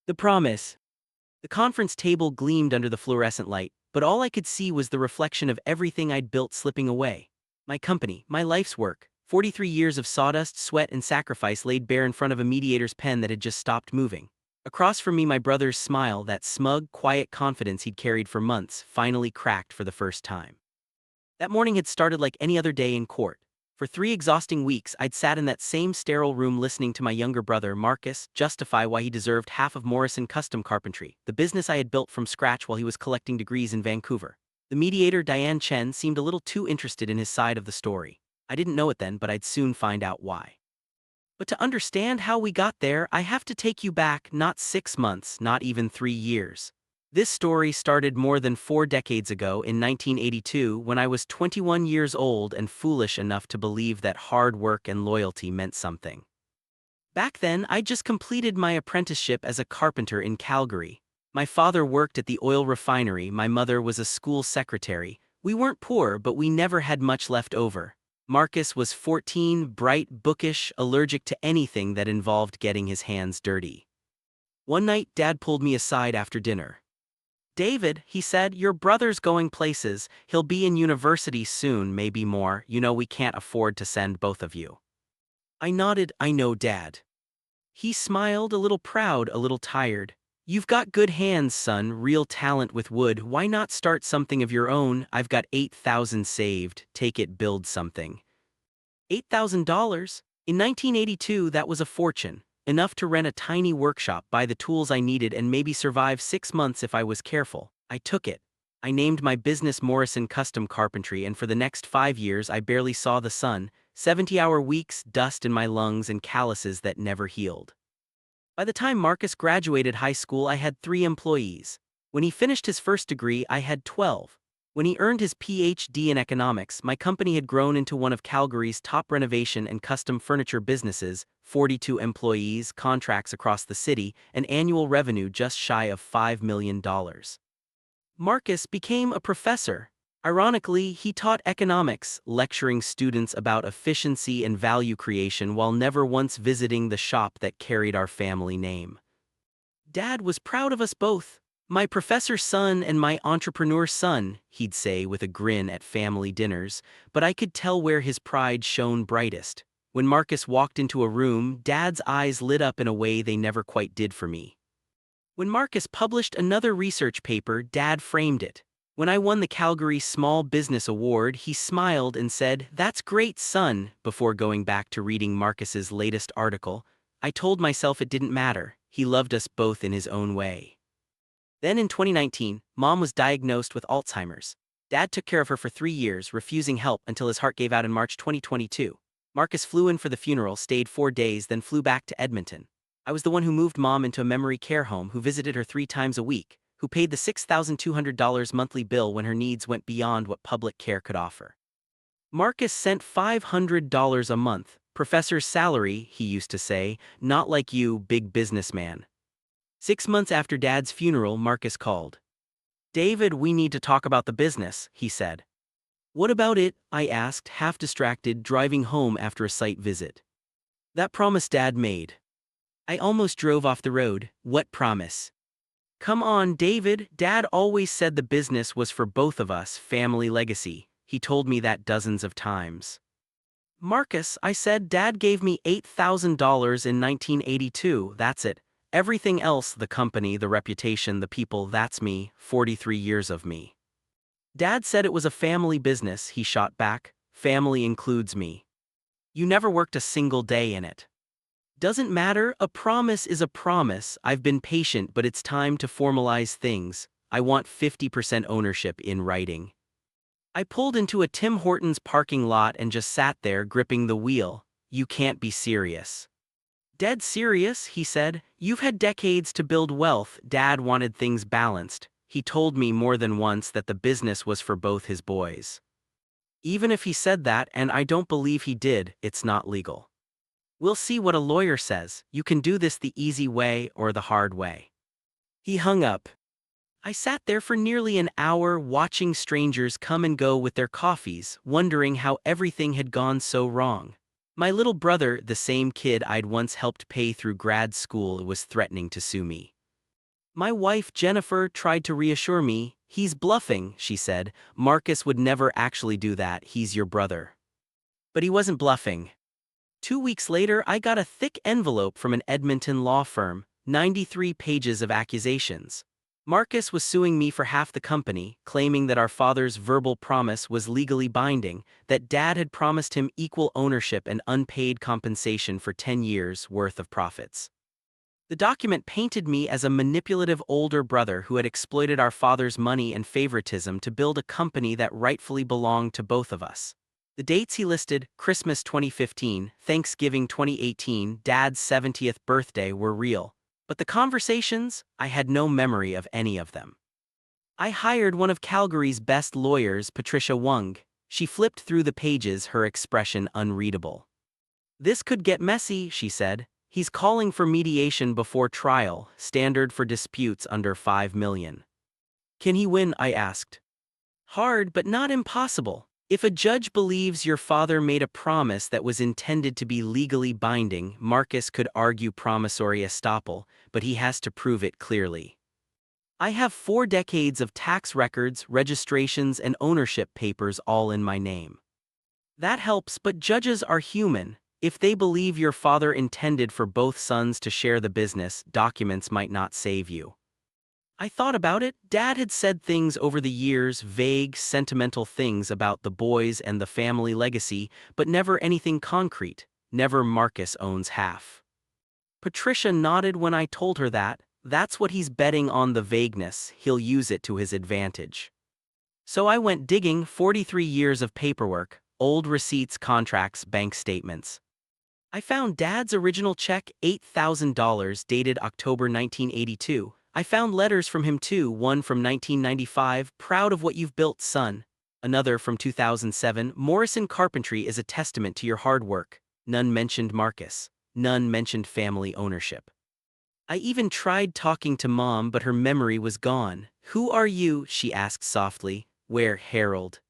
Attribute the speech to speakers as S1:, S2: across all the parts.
S1: The promise. The conference table gleamed under the fluorescent light, but all I could see was the reflection of everything I'd built slipping away. My company, my life's work, 43 years of sawdust, sweat, and sacrifice laid bare in front of a mediator's pen that had just stopped moving. Across from me, my brother's smile, that smug, quiet confidence he'd carried for months, finally cracked for the first time. That morning had started like any other day in court. For 3 exhausting weeks, I'd sat in that same sterile room listening to my younger brother, Marcus, justify why he deserved half of Morrison Custom Carpentry, the business I had built from scratch while he was collecting degrees in Vancouver. The mediator, Diane Chen, seemed a little too interested in his side of the story. I didn't know it then, but I'd soon find out why. But to understand how we got there, I have to take you back not 6 months, not even 3 years. This story started more than 4 decades ago in 1982 when I was 21 years old and foolish enough to believe that hard work and loyalty meant something. Back then, I just completed my apprenticeship as a carpenter in Calgary. My father worked at the oil refinery, my mother was a school secretary. We weren't poor, but we never had much left over. Marcus was 14, bright, bookish, allergic to anything that involved getting his hands dirty. One night, Dad pulled me aside after dinner. "David," he said, "your brother's going places. He'll be in university soon, maybe more. We can't afford to send both of you." I nodded. "I know, Dad." He smiled, a little proud, a little tired. "You've got good hands, son, real talent with wood. Why not start something of your own? I've got 8,000 saved. Take it, build something." $8,000? In 1982, that was a fortune. Enough to rent a tiny workshop, buy the tools I needed, and maybe survive 6 months if I was careful. I took it. I named my business Morrison Custom Carpentry, and for the next 5 years I barely saw the sun, 70-hour weeks, dust in my lungs, and calluses that never healed. By the time Marcus graduated high school, I had 3 employees. When he finished his first degree, I had 12. When he earned his PhD in economics, my company had grown into one of Calgary's top renovation and custom furniture businesses, 42 employees, contracts across the city, and annual revenue just shy of $5 million. Marcus became a professor. Ironically, he taught economics, lecturing students about efficiency and value creation while never once visiting the shop that carried our family name. Dad was proud of us both. "My professor's son and my entrepreneur's son," he'd say with a grin at family dinners, but I could tell where his pride shone brightest. When Marcus walked into a room, Dad's eyes lit up in a way they never quite did for me. When Marcus published another research paper, Dad framed it. When I won the Calgary Small Business Award, he smiled and said, "That's great, son," before going back to reading Marcus's latest article. I told myself it didn't matter. He loved us both in his own way. Then in 2019, Mom was diagnosed with Alzheimer's. Dad took care of her for 3 years, refusing help until his heart gave out in March 2022. Marcus flew in for the funeral, stayed 4 days, then flew back to Edmonton. I was the one who moved Mom into a memory care home, who visited her 3 times a week, who paid the $6,200 monthly bill when her needs went beyond what public care could offer. Marcus sent $500 a month, professor's salary, he used to say, "Not like you, big businessman." 6 months after Dad's funeral, Marcus called. "David, we need to talk about the business," he said. "What about it?" I asked, half distracted, driving home after a site visit. "That promise Dad made." I almost drove off the road. "What promise?" "Come on, David, Dad always said the business was for both of us, family legacy. He told me that dozens of times." "Marcus," I said, "Dad gave me $8,000 in 1982, that's it. Everything else, the company, the reputation, the people, that's me, 43 years of me." "Dad said it was a family business," he shot back. "Family includes me. You never worked a single day in it." "Doesn't matter, a promise is a promise. I've been patient, but it's time to formalize things. I want 50% ownership in writing." I pulled into a Tim Hortons parking lot and just sat there, gripping the wheel. "You can't be serious." "Dead serious," he said. "You've had decades to build wealth." Dad wanted things balanced. He told me more than once that the business was for both his boys. Even if he said that, and I don't believe he did, it's not legal. "We'll see what a lawyer says. You can do this the easy way or the hard way." He hung up. I sat there for nearly an hour, watching strangers come and go with their coffees, wondering how everything had gone so wrong. My little brother, the same kid I'd once helped pay through grad school, was threatening to sue me. My wife, Jennifer, tried to reassure me. He's bluffing, she said. Marcus would never actually do that, he's your brother. But he wasn't bluffing. 2 weeks later, I got a thick envelope from an Edmonton law firm, 93 pages of accusations. Marcus was suing me for half the company, claiming that our father's verbal promise was legally binding, that Dad had promised him equal ownership and unpaid compensation for 10 years' worth of profits. The document painted me as a manipulative older brother who had exploited our father's money and favoritism to build a company that rightfully belonged to both of us. The dates he listed, Christmas 2015, Thanksgiving 2018, Dad's 70th birthday, were real. But the conversations, I had no memory of any of them. I hired one of Calgary's best lawyers, Patricia Wung. She flipped through the pages, her expression unreadable. "This could get messy," she said. "He's calling for mediation before trial, standard for disputes under $5 million. Can he win?" I asked. "Hard, but not impossible. If a judge believes your father made a promise that was intended to be legally binding, Marcus could argue promissory estoppel, but he has to prove it clearly. I have 4 decades of tax records, registrations, and ownership papers all in my name. That helps, but judges are human. If they believe your father intended for both sons to share the business, documents might not save you." I thought about it. Dad had said things over the years, vague, sentimental things about the boys and the family legacy, but never anything concrete. Never Marcus owns half. Patricia nodded when I told her that. That's what he's betting on, the vagueness. He'll use it to his advantage. So I went digging, 43 years of paperwork, old receipts, contracts, bank statements. I found Dad's original check, $8,000, dated October 1982. I found letters from him too, one from 1995, "Proud of what you've built, son." Another from 2007, "Morrison Carpentry is a testament to your hard work." None mentioned Marcus. None mentioned family ownership. I even tried talking to Mom, but her memory was gone. "Who are you?" she asked softly. "Where, Harold?"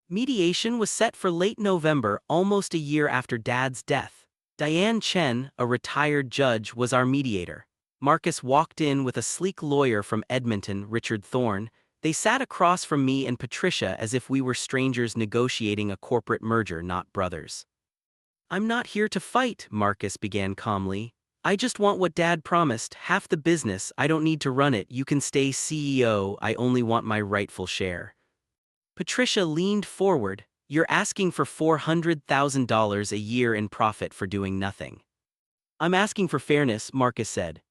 S1: Mediation was set for late November, almost a year after Dad's death. Diane Chen, a retired judge, was our mediator. Marcus walked in with a sleek lawyer from Edmonton, Richard Thorne. They sat across from me and Patricia as if we were strangers negotiating a corporate merger, not brothers. "I'm not here to fight," Marcus began calmly. "I just want what Dad promised, half the business. I don't need to run it. You can stay CEO. I only want my rightful share." Patricia leaned forward. "You're asking for $400,000 a year in profit for doing nothing." "I'm asking for fairness," Marcus said.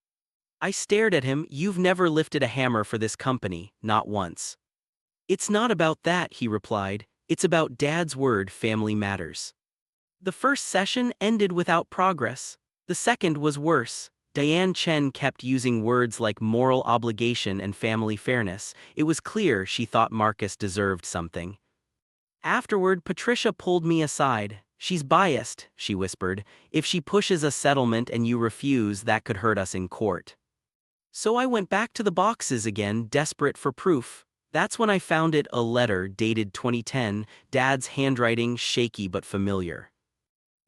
S1: I stared at him. "You've never lifted a hammer for this company, not once." "It's not about that," he replied. "It's about Dad's word, family matters." The first session ended without progress. The second was worse. Diane Chen kept using words like moral obligation and family fairness. It was clear she thought Marcus deserved something. Afterward, Patricia pulled me aside. "She's biased," she whispered. "If she pushes a settlement and you refuse, that could hurt us in court." So I went back to the boxes again, desperate for proof. That's when I found it, a letter dated 2010, Dad's handwriting shaky but familiar.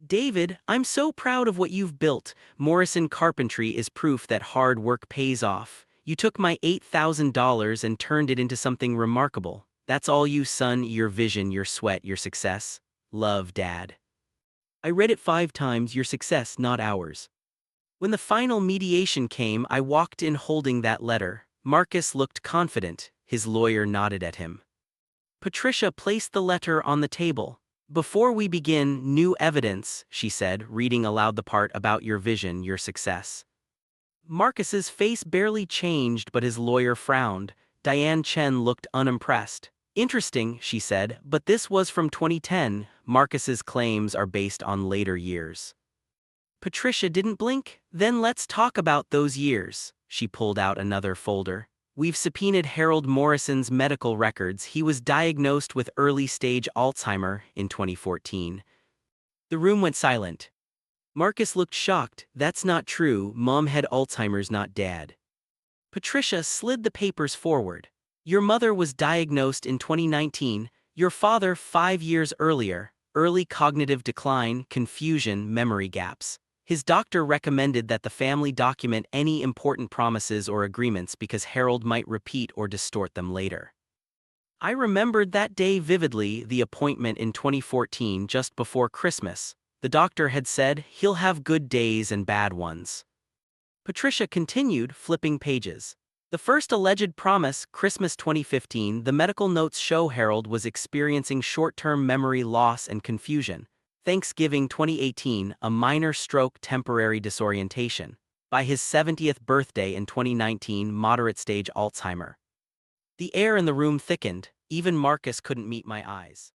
S1: "David, I'm so proud of what you've built. Morrison Carpentry is proof that hard work pays off. You took my $8,000 and turned it into something remarkable. That's all you, son, your vision, your sweat, your success. Love, Dad." I read it 5 times, "Your success, not ours." When the final mediation came, I walked in holding that letter. Marcus looked confident. His lawyer nodded at him. Patricia placed the letter on the table. "Before we begin, new evidence," she said, reading aloud the part about your vision, your success. Marcus's face barely changed, but his lawyer frowned. Diane Chen looked unimpressed. "Interesting," she said, "but this was from 2010. Marcus's claims are based on later years." Patricia didn't blink. "Then let's talk about those years." She pulled out another folder. "We've subpoenaed Harold Morrison's medical records. He was diagnosed with early-stage Alzheimer in 2014. The room went silent. Marcus looked shocked. "That's not true. Mom had Alzheimer's, not Dad." Patricia slid the papers forward. "Your mother was diagnosed in 2019. Your father 5 years earlier. Early cognitive decline, confusion, memory gaps. His doctor recommended that the family document any important promises or agreements because Harold might repeat or distort them later. I remembered that day vividly, the appointment in 2014 just before Christmas. The doctor had said he'll have good days and bad ones. Patricia continued, flipping pages. The first alleged promise, Christmas 2015, the medical notes show Harold was experiencing short-term memory loss and confusion. Thanksgiving 2018, a minor stroke, temporary disorientation. By his 70th birthday in 2019, moderate stage Alzheimer. The air in the room thickened, even Marcus couldn't meet my eyes.